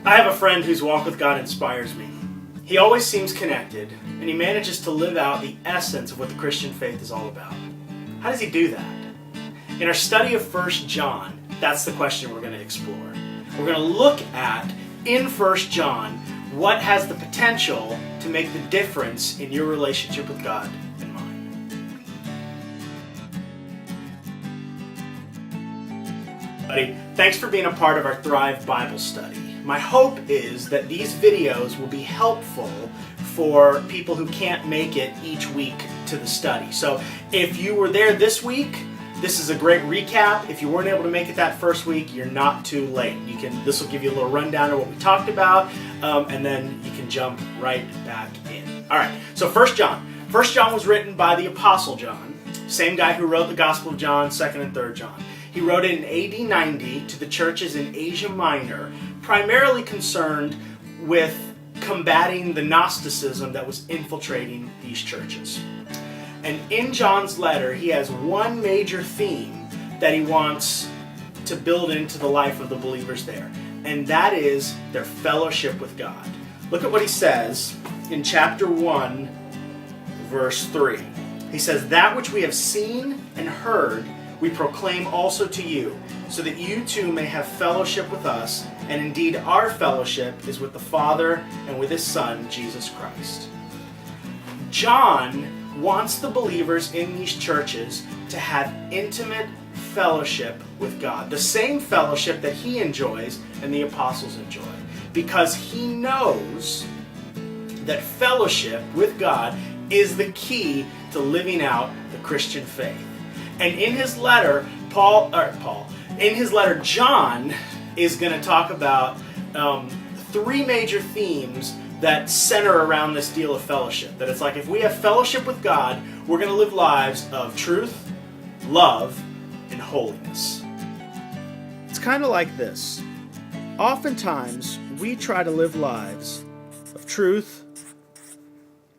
I have a friend whose walk with God inspires me. He always seems connected, and he manages to live out the essence of what the Christian faith is all about. How does he do that? In our study of 1 John, that's the question we're going to explore. We're going to look at, in 1 John, what has the potential to make the difference in your relationship with God and mine. Buddy, thanks for being a part of our Thrive Bible study. My hope is that these videos will be helpful for people who can't make it each week to the study. So if you were there this week, this is a great recap. If you weren't able to make it that first week, you're not too late. This will give you a little rundown of what we talked about, and then you can jump right back in. All right, so 1 John. 1 John was written by the Apostle John, same guy who wrote the Gospel of John, 2nd and 3rd John. He wrote it in AD 90 to the churches in Asia Minor, primarily concerned with combating the Gnosticism that was infiltrating these churches. And in John's letter, he has one major theme that he wants to build into the life of the believers there, and that is their fellowship with God. Look at what he says in chapter 1, verse 3. He says, "That which we have seen and heard, we proclaim also to you, so that you too may have fellowship with us, and indeed our fellowship is with the Father and with his Son, Jesus Christ." John wants the believers in these churches to have intimate fellowship with God, the same fellowship that he enjoys and the apostles enjoy, because he knows that fellowship with God is the key to living out the Christian faith. And in his letter, John is going to talk about three major themes that center around this deal of fellowship. That it's like, if we have fellowship with God, we're going to live lives of truth, love, and holiness. It's kind of like this. Oftentimes, we try to live lives of truth,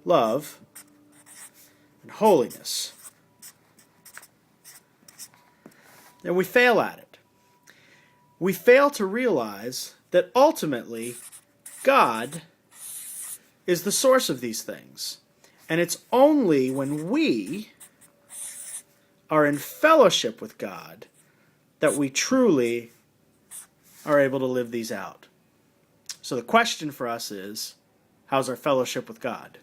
love, and holiness. And we fail at it. We fail to realize that ultimately, God is the source of these things. And it's only when we are in fellowship with God that we truly are able to live these out. So the question for us is, how's our fellowship with God?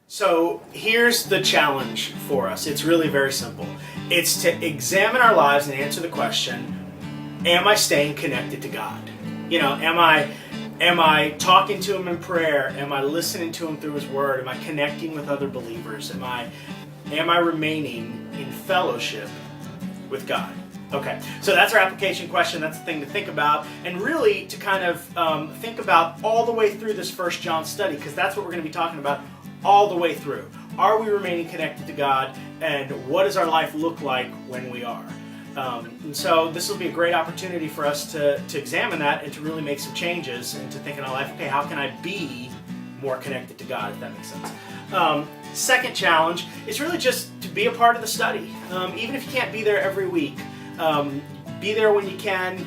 So here's the challenge for us. It's really very simple. It's to examine our lives and answer the question, am I staying connected to God? Am I talking to him in prayer? Am I listening to him through his word? Am I connecting with other believers? Am I remaining in fellowship with God? Okay, so that's our application question. That's the thing to think about, and really to kind of think about all the way through this 1 John study, because that's what we're going to be talking about all the way through. Are we remaining connected to God, and what does our life look like when we are? And so this will be a great opportunity for us to examine that and to really make some changes and to think in our life, okay, how can I be more connected to God, if that makes sense. Second challenge is really just to be a part of the study. Even if you can't be there every week, be there when you can,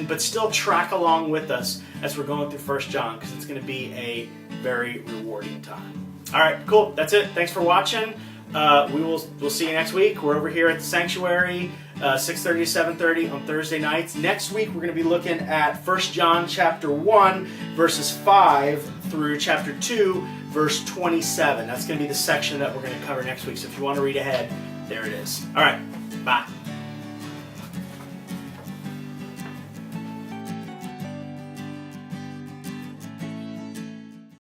but still track along with us as we're going through 1 John, because it's going to be a very rewarding time. All right, cool. That's it. Thanks for watching. We'll see you next week. We're over here at the sanctuary, 6:30 to 7:30 on Thursday nights. Next week, we're going to be looking at 1 John chapter 1, verses 5 through chapter 2, verse 27. That's going to be the section that we're going to cover next week. So if you want to read ahead, there it is. All right, bye.